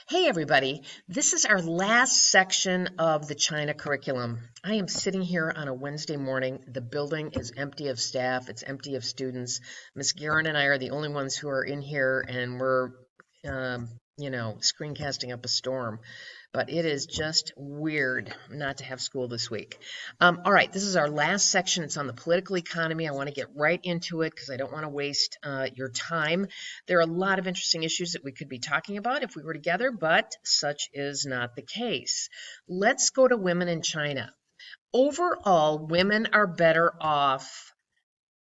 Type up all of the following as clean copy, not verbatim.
Hey everybody, this is our last section of the China curriculum. I am sitting here on a Wednesday morning. The building is empty of staff, it's empty of students. Miss Guerin and I are the only ones who are in here, and we're, screencasting up a storm. But it is just weird not to have school this week. All right, this is our last section. It's on the political economy. I want to get right into it because I don't want to waste your time. There are a lot of interesting issues that we could be talking about if we were together, but such is not the case. Let's go to women in China. Overall, women are better off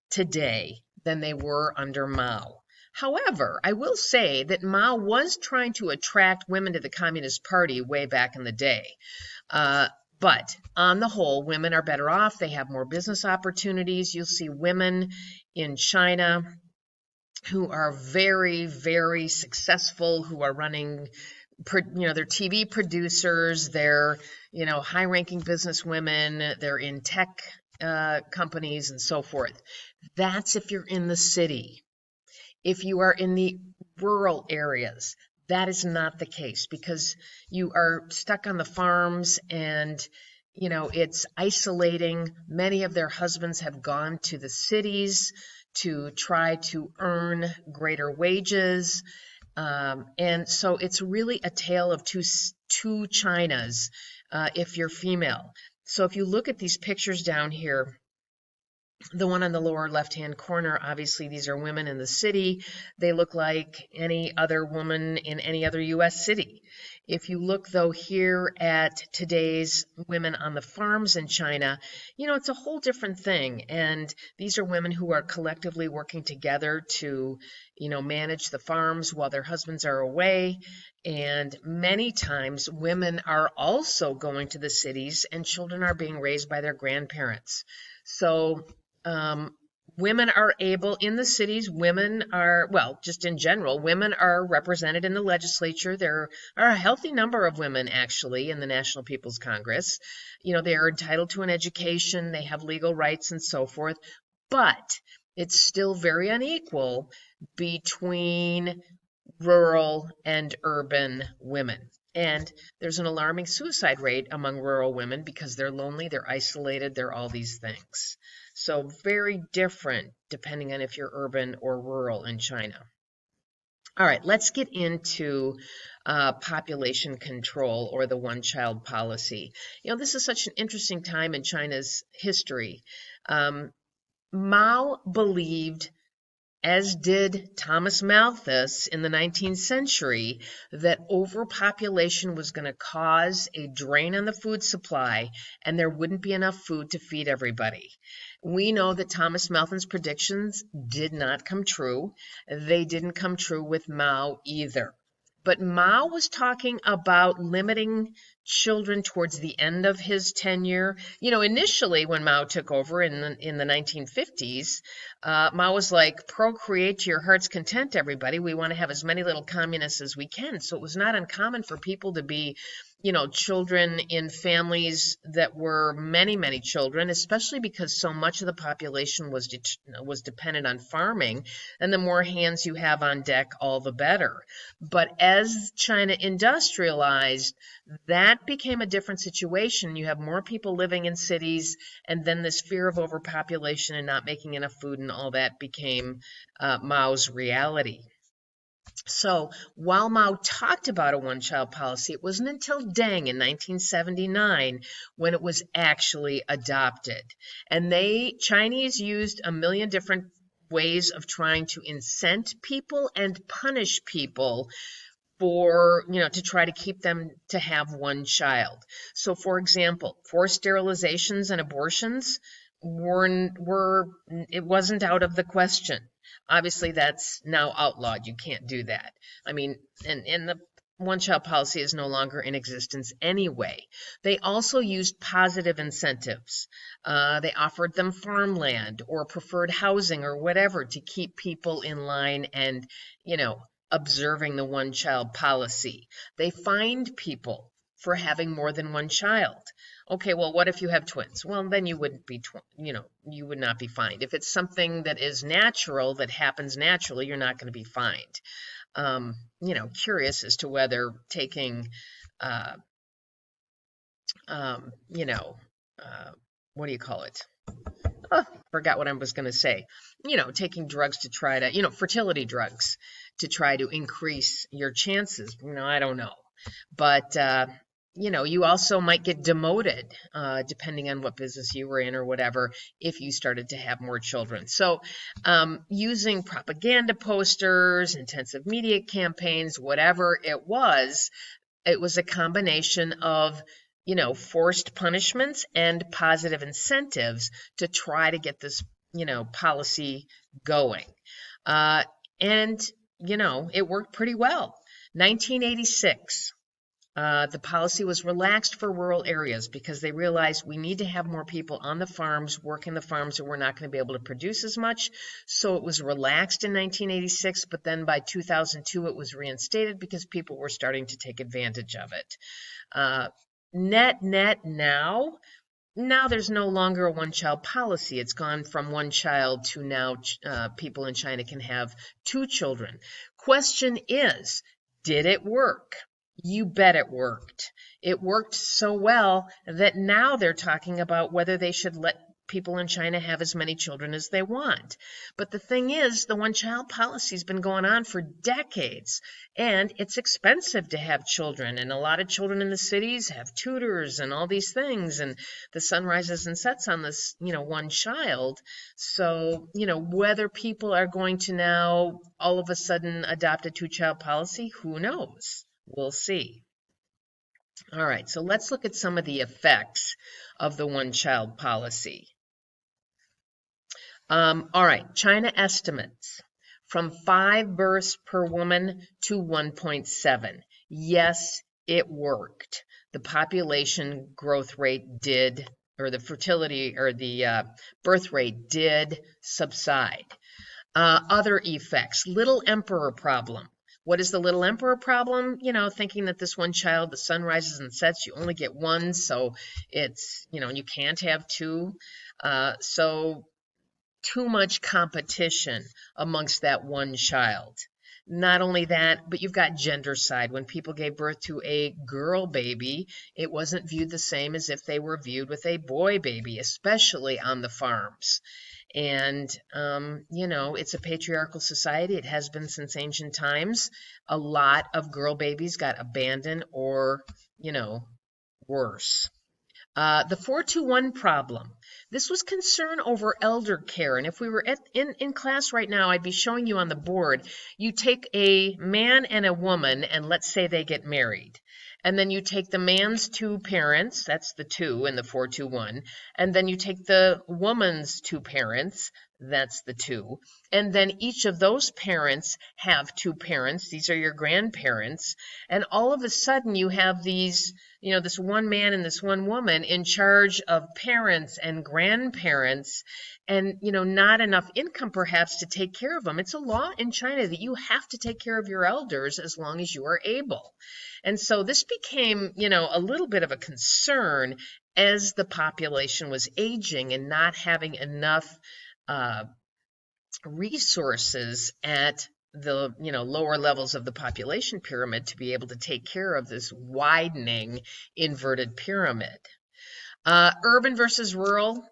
today than they were under Mao. However, I will say that Mao was trying to attract women to the Communist Party way back in the day. Uh, but on the whole, women are better off. They have more business opportunities. You'll see women in China who are very, very successful, who are running, they're TV producers, they're, high-ranking businesswomen, they're in tech companies and so forth. That's if you're in the city. If you are in the rural areas, that is not the case because you are stuck on the farms and it's isolating. Many of their husbands have gone to the cities to try to earn greater wages. And so it's really a tale of two Chinas if you're female. So if you look at these pictures down here, the one on the lower left-hand corner, obviously these are women in the city. They look like any other woman in any other U.S. city. If you look, though, here at today's women on the farms in China, it's a whole different thing. And these are women who are collectively working together to, manage the farms while their husbands are away. And many times women are also going to the cities and children are being raised by their grandparents. So women are able in the cities, women are, well, just in general, women are represented in the legislature. There are a healthy number of women actually in the National People's Congress. They are entitled to an education, they have legal rights and so forth, but it's still very unequal between rural and urban women. And there's an alarming suicide rate among rural women because they're lonely, they're isolated, they're all these things. So very different depending on if you're urban or rural in China. All right, let's get into population control or the one-child policy. This is such an interesting time in China's history. Mao believed, as did Thomas Malthus in the 19th century, that overpopulation was going to cause a drain on the food supply and there wouldn't be enough food to feed everybody. We know that Thomas Malthus's predictions did not come true. They didn't come true with Mao either. But Mao was talking about limiting children towards the end of his tenure. Initially when Mao took over in the 1950s, Mao was like, procreate to your heart's content, everybody. We want to have as many little communists as we can. So it was not uncommon for people to be, children in families that were many, many children, especially because so much of the population was dependent on farming, and the more hands you have on deck, all the better. But as China industrialized, that became a different situation. You have more people living in cities, and then this fear of overpopulation and not making enough food and all that became Mao's reality. So while Mao talked about a one-child policy, it wasn't until Deng in 1979 when it was actually adopted. And Chinese used a million different ways of trying to incent people and punish people for, to try to keep them to have one child. So for example, forced sterilizations and abortions it wasn't out of the question. Obviously, that's now outlawed. You can't do that. I mean, and the one-child policy is no longer in existence anyway. They also used positive incentives. They offered them farmland or preferred housing or whatever to keep people in line and, observing the one-child policy. They fined people for having more than one child. Okay, well, what if you have twins? Well, then you wouldn't be, you would not be fined. If it's something that is natural, that happens naturally, you're not going to be fined. curious as to whether taking, uh, you know, what do you call it? Oh, forgot what I was going to say. Taking drugs to try to, fertility drugs to try to increase your chances. I don't know. But, you also might get demoted, depending on what business you were in or whatever, if you started to have more children. So, using propaganda posters, intensive media campaigns, whatever it was a combination of forced punishments and positive incentives to try to get this policy going, and it worked pretty well. 1986, the policy was relaxed for rural areas because they realized we need to have more people on the farms, working the farms, or we're not going to be able to produce as much. So it was relaxed in 1986, but then by 2002 it was reinstated because people were starting to take advantage of it. Net now there's no longer a one-child policy. It's gone from one child to now people in China can have 2 children. Question is, did it work? You bet it worked. It worked so well that now they're talking about whether they should let people in China have as many children as they want. But the thing is, the one-child policy has been going on for decades, and it's expensive to have children. And a lot of children in the cities have tutors and all these things, and the sun rises and sets on this, one child. So, whether people are going to now all of a sudden adopt a 2-child policy, who knows? We'll see. All right, so let's look at some of the effects of the one-child policy. All right, China estimates from 5 births per woman to 1.7. Yes, it worked. The population growth rate did, or the fertility or the birth rate did subside. Other effects, little emperor problem. What is the little emperor problem? Thinking that this one child, the sun rises and sets, you only get one, so it's, you can't have 2. So too much competition amongst that one child. Not only that, but you've got gender side. When people gave birth to a girl baby, it wasn't viewed the same as if they were viewed with a boy baby, especially on the farms. And, it's a patriarchal society. It has been since ancient times. A lot of girl babies got abandoned or, worse. The 4-to-1 problem. This was concern over elder care. And if we were in class right now, I'd be showing you on the board, you take a man and a woman, and let's say they get married. And then you take the man's 2 parents, that's the 2 in the 4-to-1, and then you take the woman's 2 parents, that's the 2, and then each of those parents have 2 parents, these are your grandparents, and all of a sudden you have these, this one man and this one woman in charge of parents and grandparents, and not enough income perhaps to take care of them. It's a law in China that you have to take care of your elders as long as you are able. And so this became, a little bit of a concern as the population was aging and not having enough resources at the lower levels of the population pyramid to be able to take care of this widening inverted pyramid. Urban versus rural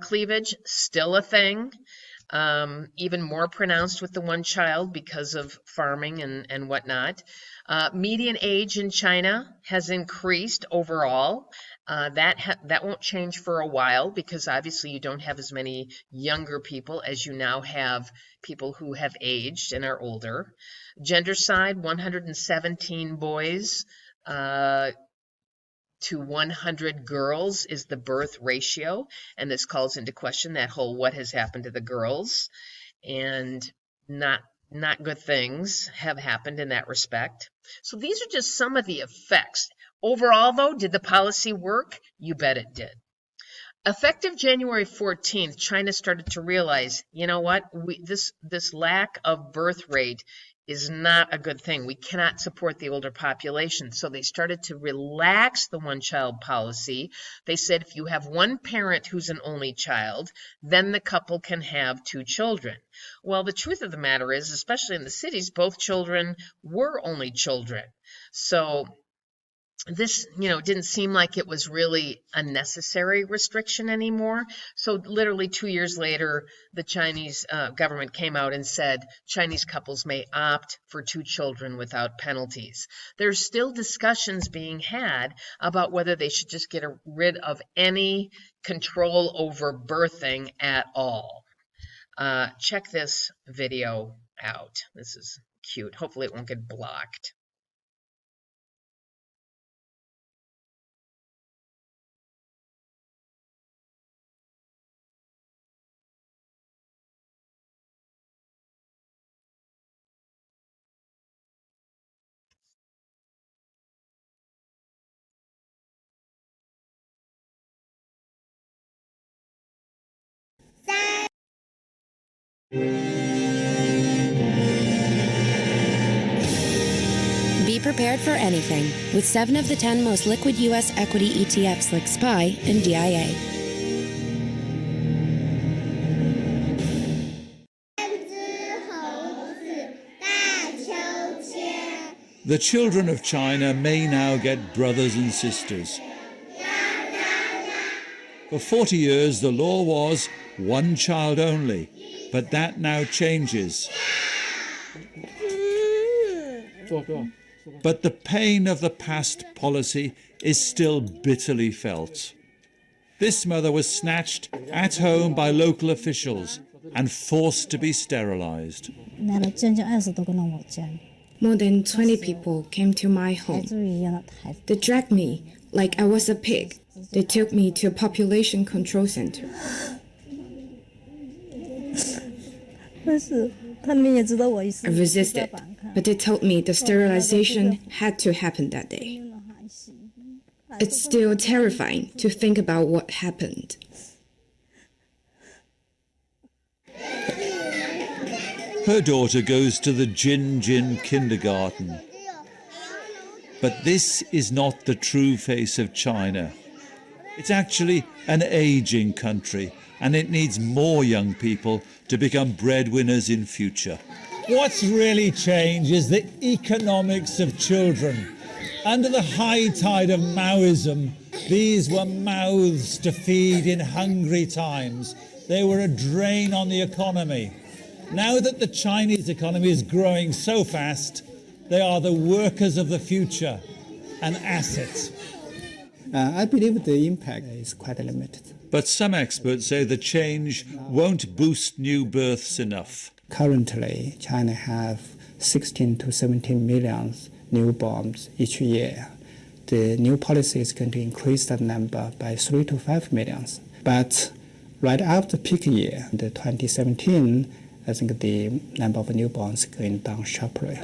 cleavage, still a thing. Even more pronounced with the one child because of farming and whatnot. Median age in China has increased overall. That won't change for a while because obviously you don't have as many younger people as you now have people who have aged and are older. Gender side, 117 boys to 100 girls is the birth ratio, and this calls into question that whole what has happened to the girls, and not good things have happened in that respect. So these are just some of the effects. Overall, though, did the policy work? You bet it did. Effective January 14th, China started to realize, you know what, this lack of birth rate is not a good thing. We cannot support the older population. So they started to relax the one-child policy. They said if you have one parent who's an only child, then the couple can have 2 children. Well, the truth of the matter is, especially in the cities, both children were only children. So this, didn't seem like it was really a necessary restriction anymore. So literally 2 years later, the Chinese government came out and said Chinese couples may opt for 2 children without penalties. There's still discussions being had about whether they should just get rid of any control over birthing at all. Check this video out. This is cute. Hopefully it won't get blocked. Be prepared for anything with 7 of the 10 most liquid U.S. equity ETFs like SPY and DIA. The children of China may now get brothers and sisters. For 40 years, the law was one child only, but that now changes. But the pain of the past policy is still bitterly felt. This mother was snatched at home by local officials and forced to be sterilized. More than 20 people came to my home. They dragged me like I was a pig. They took me to a population control center. I resisted, but they told me the sterilization had to happen that day. It's still terrifying to think about what happened. Her daughter goes to the Jin kindergarten. But this is not the true face of China. It's actually an aging country, and it needs more young people to become breadwinners in future. What's really changed is the economics of children. Under the high tide of Maoism, these were mouths to feed in hungry times. They were a drain on the economy. Now that the Chinese economy is growing so fast, they are the workers of the future, an asset. I believe the impact is quite limited. But some experts say the change won't boost new births enough. Currently, China has 16 to 17 million newborns each year. The new policy is going to increase that number by 3 to 5 million. But right after peak year, the 2017, I think the number of newborns is going down sharply.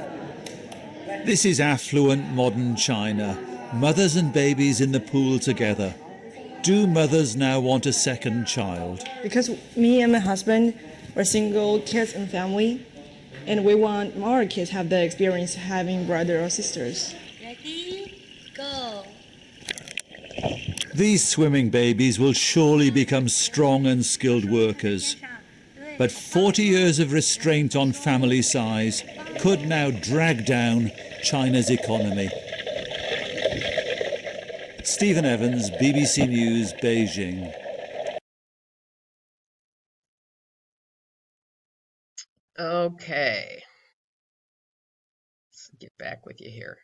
This is affluent modern China. Mothers and babies in the pool together. Do mothers now want a second child? Because me and my husband are single kids and family, and we want our kids have the experience having brothers or sisters. Ready? Go. These swimming babies will surely become strong and skilled workers. But 40 years of restraint on family size could now drag down China's economy. Stephen Evans, BBC News, Beijing. Okay. Let's get back with you here.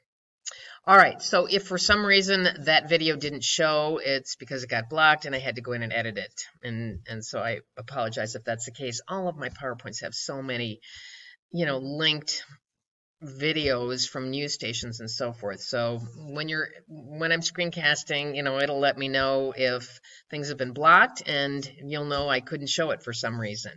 All right, so if for some reason that video didn't show, it's because it got blocked and I had to go in and edit it. And so I apologize if that's the case. All of my PowerPoints have so many, linked videos from news stations and so forth. So when I'm screencasting, it'll let me know if things have been blocked, and you'll know I couldn't show it for some reason.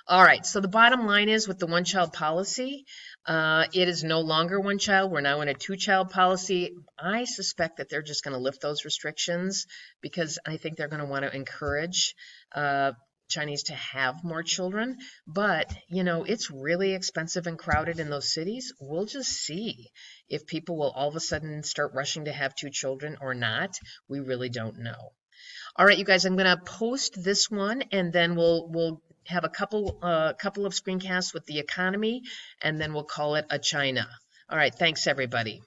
All right, so the bottom line is with the one-child policy, it is no longer one child. We're now in a two-child policy. I suspect that they're just going to lift those restrictions because I think they're going to want to encourage Chinese to have more children, but you know, it's really expensive and crowded in those cities. We'll just see if people will all of a sudden start rushing to have 2 children or not. We really don't know. All right, you guys, I'm going to post this one, and then we'll have a couple of screencasts with the economy, and then we'll call it a China. All right, thanks everybody.